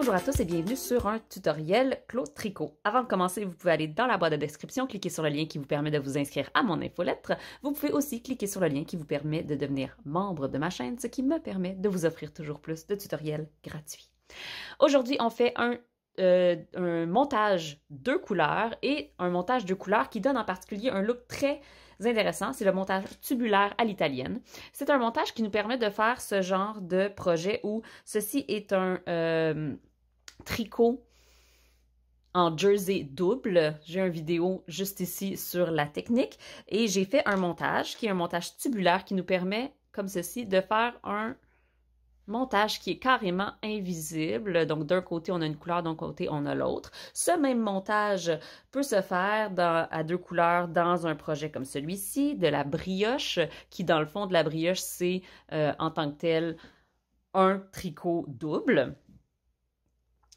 Bonjour à tous et bienvenue sur un tutoriel Claude Tricot. Avant de commencer, vous pouvez aller dans la boîte de description, cliquer sur le lien qui vous permet de vous inscrire à mon infolettre. Vous pouvez aussi cliquer sur le lien qui vous permet de devenir membre de ma chaîne, ce qui me permet de vous offrir toujours plus de tutoriels gratuits. Aujourd'hui, on fait un montage de couleurs et un montage de couleurs qui donne en particulier un look très intéressant. C'est le montage tubulaire à l'italienne. C'est un montage qui nous permet de faire ce genre de projet où ceci est un tricot en jersey double. J'ai une vidéo juste ici sur la technique et j'ai fait un montage qui est un montage tubulaire qui nous permet, comme ceci, de faire un montage qui est carrément invisible. Donc, d'un côté, on a une couleur, d'un côté, on a l'autre. Ce même montage peut se faire à deux couleurs dans un projet comme celui-ci, de la brioche, qui, dans le fond, de la brioche, c'est en tant que tel un tricot double.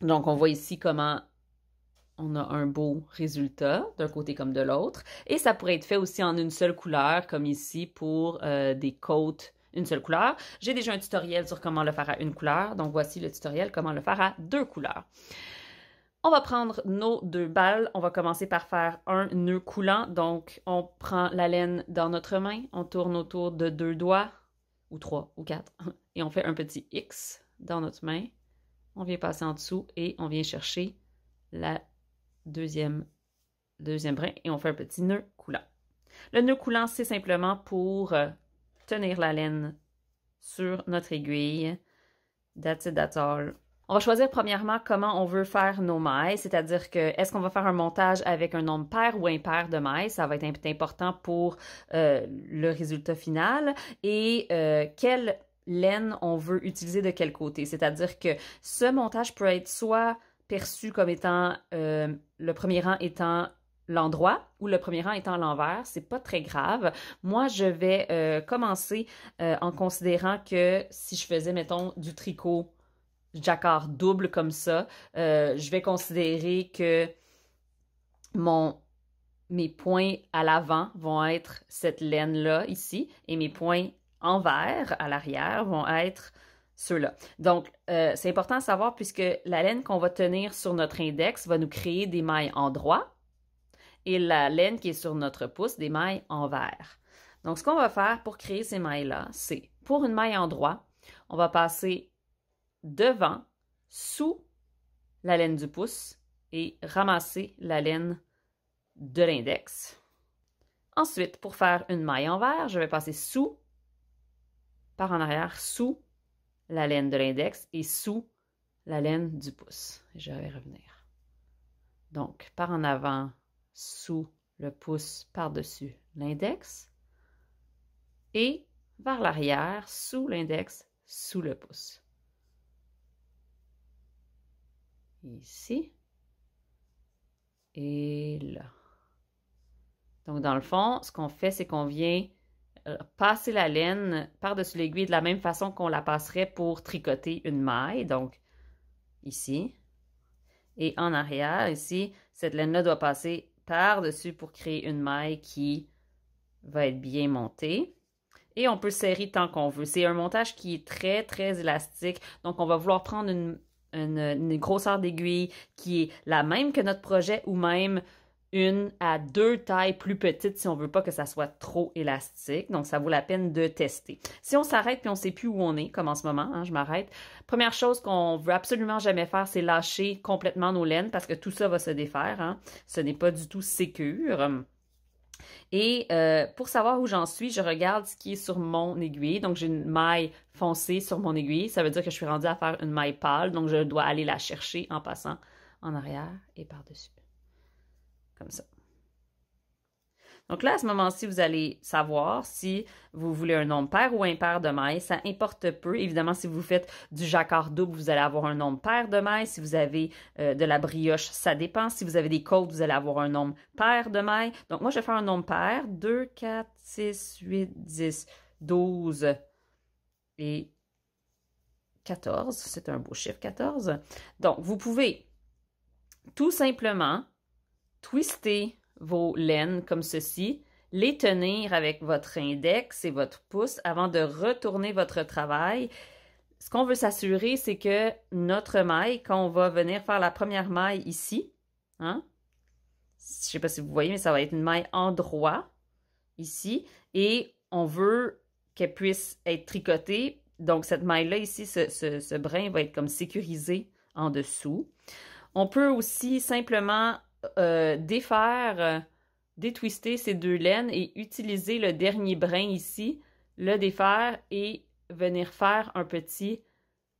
Donc, on voit ici comment on a un beau résultat, d'un côté comme de l'autre. Et ça pourrait être fait aussi en une seule couleur, comme ici pour des côtes une seule couleur. J'ai déjà un tutoriel sur comment le faire à une couleur, donc voici le tutoriel comment le faire à deux couleurs. On va prendre nos deux balles, on va commencer par faire un nœud coulant, donc on prend la laine dans notre main, on tourne autour de deux doigts, ou trois, ou quatre, et on fait un petit X dans notre main, on vient passer en dessous et on vient chercher la deuxième brin et on fait un petit nœud coulant. Le nœud coulant, c'est simplement pour tenir la laine sur notre aiguille. That's it, that's all. On va choisir premièrement comment on veut faire nos mailles, c'est-à-dire que est-ce qu'on va faire un montage avec un nombre pair ou impair de mailles, ça va être important pour le résultat final, et quelle laine on veut utiliser de quel côté, c'est-à-dire que ce montage peut être soit perçu comme étant le premier rang étant l'endroit ou le premier rang étant l'envers, c'est pas très grave. Moi, je vais commencer en considérant que si je faisais, mettons, du tricot jacquard double comme ça, je vais considérer que mes points à l'avant vont être cette laine-là ici et mes points envers à l'arrière vont être ceux-là. Donc, c'est important à savoir puisque la laine qu'on va tenir sur notre index va nous créer des mailles en droit et la laine qui est sur notre pouce, des mailles envers. Donc, ce qu'on va faire pour créer ces mailles-là, c'est pour une maille en droit, on va passer devant, sous la laine du pouce et ramasser la laine de l'index. Ensuite, pour faire une maille envers, je vais passer sous, par en arrière, sous la laine de l'index et sous la laine du pouce. Je vais revenir. Donc, par en avant, sous le pouce, par-dessus l'index et vers l'arrière, sous l'index, sous le pouce. Ici et là. Donc, dans le fond, ce qu'on fait, c'est qu'on vient passer la laine par-dessus l'aiguille de la même façon qu'on la passerait pour tricoter une maille. Donc, ici. Et en arrière, ici, cette laine-là doit passer par-dessus pour créer une maille qui va être bien montée. Et on peut serrer tant qu'on veut. C'est un montage qui est très, très élastique. Donc, on va vouloir prendre une grosseur d'aiguille qui est la même que notre projet ou même une à deux tailles plus petites si on ne veut pas que ça soit trop élastique. Donc, ça vaut la peine de tester. Si on s'arrête puis on ne sait plus où on est, comme en ce moment, hein, je m'arrête. Première chose qu'on veut absolument jamais faire, c'est lâcher complètement nos laines parce que tout ça va se défaire. Hein. Ce n'est pas du tout sécure. Et pour savoir où j'en suis, je regarde ce qui est sur mon aiguille. Donc, j'ai une maille foncée sur mon aiguille. Ça veut dire que je suis rendue à faire une maille pâle. Donc, je dois aller la chercher en passant en arrière et par-dessus. Comme ça. Donc là, à ce moment-ci, vous allez savoir si vous voulez un nombre pair ou impair de mailles. Ça importe peu. Évidemment, si vous faites du jacquard double, vous allez avoir un nombre pair de mailles. Si vous avez de la brioche, ça dépend. Si vous avez des côtes, vous allez avoir un nombre pair de mailles. Donc moi, je vais faire un nombre pair. 2, 4, 6, 8, 10, 12 et 14. C'est un beau chiffre, 14. Donc, vous pouvez tout simplement twister vos laines comme ceci, les tenir avec votre index et votre pouce avant de retourner votre travail ce qu'on veut s'assurer, c'est que notre maille, quand on va venir faire la première maille ici, hein, je ne sais pas si vous voyez, mais ça va être une maille en droit, ici, et on veut qu'elle puisse être tricotée. Donc, cette maille-là ici, ce brin va être comme sécurisé en dessous. On peut aussi simplement défaire, détwister ces deux laines et utiliser le dernier brin ici, le défaire et venir faire un petit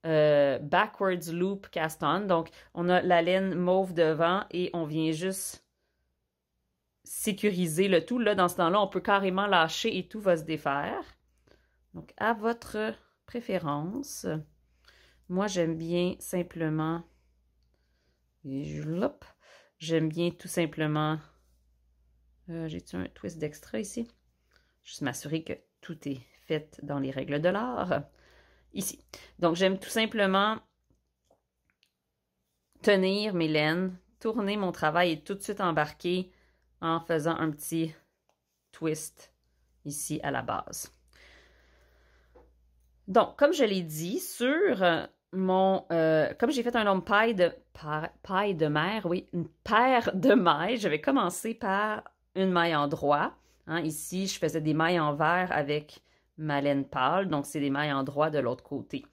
backwards loop cast-on. Donc, on a la laine mauve devant et on vient juste sécuriser le tout. Là, dans ce temps-là, on peut carrément lâcher et tout va se défaire. Donc, à votre préférence. Moi, j'aime bien simplement... J'aime bien tout simplement... J'ai-tu un twist d'extra ici? Juste m'assurer que tout est fait dans les règles de l'art. Ici. Donc, j'aime tout simplement tenir mes laines, tourner mon travail et tout de suite embarquer en faisant un petit twist ici à la base. Donc, comme je l'ai dit, sur mon... comme j'ai fait un nombre paille de mer, oui, une paire de mailles, je vais commencer par une maille en droit. Hein, ici, je faisais des mailles en vert avec ma laine pâle, donc c'est des mailles en droit de l'autre côté.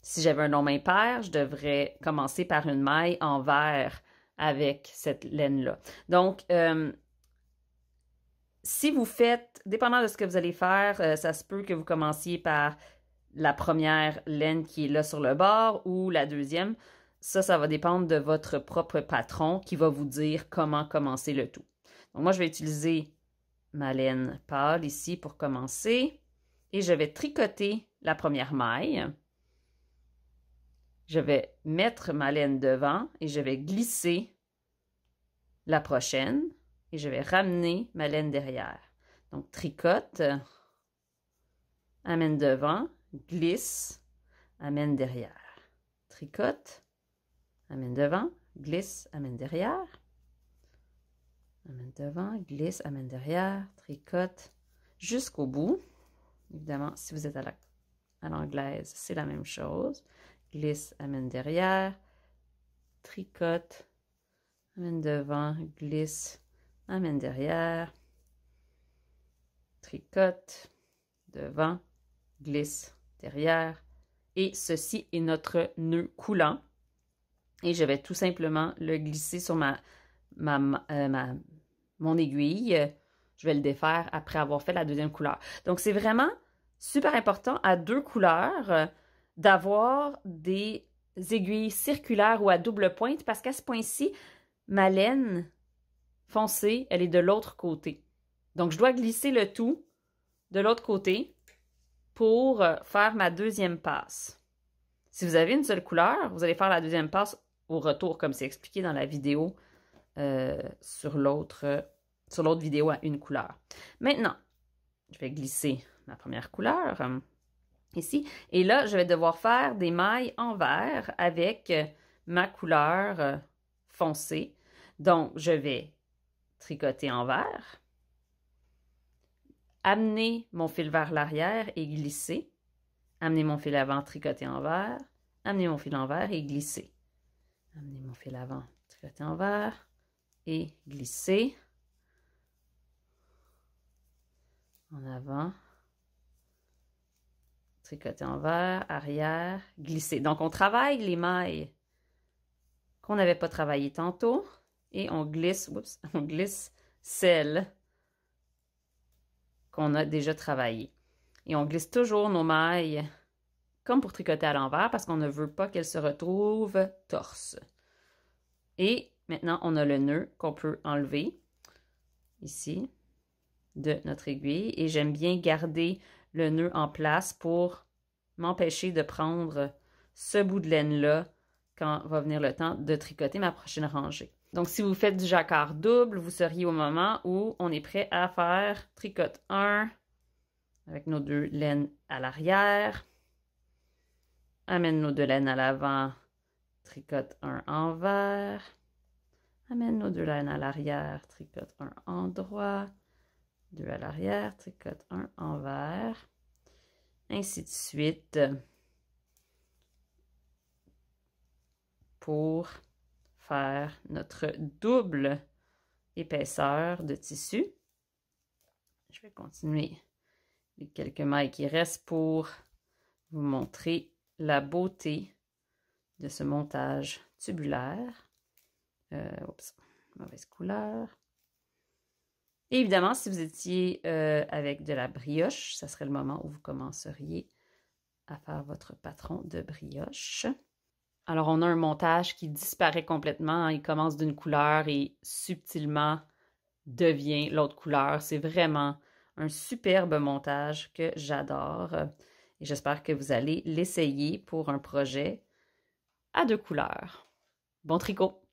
Si j'avais un nombre impair, je devrais commencer par une maille en vert avec cette laine-là. Donc, si vous faites, dépendant de ce que vous allez faire, ça se peut que vous commenciez par la première laine qui est là sur le bord ou la deuxième. Ça va dépendre de votre propre patron qui va vous dire comment commencer le tout. Donc, moi, je vais utiliser ma laine pâle ici pour commencer et je vais tricoter la première maille. Je vais mettre ma laine devant et je vais glisser la prochaine et je vais ramener ma laine derrière. Donc, tricote, amène devant, glisse, amène derrière. Tricote, amène devant, glisse, amène derrière. Amène devant, glisse, amène derrière, tricote jusqu'au bout. Évidemment, si vous êtes à l'anglaise, c'est la même chose. Glisse, amène derrière, tricote, amène devant, glisse, amène derrière, tricote, devant, glisse, derrière. Et ceci est notre nœud coulant. Et je vais tout simplement le glisser sur mon aiguille. Je vais le défaire après avoir fait la deuxième couleur. Donc, c'est vraiment super important à deux couleurs d'avoir des aiguilles circulaires ou à double pointe parce qu'à ce point-ci, ma laine foncée, elle est de l'autre côté. Donc, je dois glisser le tout de l'autre côté pour faire ma deuxième passe. Si vous avez une seule couleur, vous allez faire la deuxième passe au retour, comme c'est expliqué dans la vidéo sur l'autre vidéo à une couleur. Maintenant, je vais glisser ma première couleur ici. Et là, je vais devoir faire des mailles en vert avec ma couleur foncée. Donc, je vais tricoter en vert, amener mon fil vers l'arrière et glisser, amener mon fil avant, tricoter en vert, amener mon fil en vert et glisser. Amener mon fil avant, tricoter en vert et glisser. En avant, tricoter en vert, arrière, glisser. Donc, on travaille les mailles qu'on n'avait pas travaillées tantôt et on glisse celles qu'on a déjà travaillées. Et on glisse toujours nos mailles comme pour tricoter à l'envers parce qu'on ne veut pas qu'elles se retrouvent torse. Et maintenant, on a le nœud qu'on peut enlever ici de notre aiguille et j'aime bien garder le nœud en place pour m'empêcher de prendre ce bout de laine-là quand va venir le temps de tricoter ma prochaine rangée. Donc, si vous faites du jacquard double, vous seriez au moment où on est prêt à faire tricote 1 avec nos deux laines à l'arrière, amène nos deux laines à l'avant, tricote 1 envers, amène nos deux laines à l'arrière, tricote 1 en droit, 2 à l'arrière, tricote 1 envers, ainsi de suite pour faire notre double épaisseur de tissu. Je vais continuer les quelques mailles qui restent pour vous montrer la beauté de ce montage tubulaire. Oups, mauvaise couleur. Et évidemment, si vous étiez avec de la brioche, ça serait le moment où vous commenceriez à faire votre patron de brioche. Alors, on a un montage qui disparaît complètement. Il commence d'une couleur et subtilement devient l'autre couleur. C'est vraiment un superbe montage que j'adore. Et j'espère que vous allez l'essayer pour un projet à 2 couleurs. Bon tricot!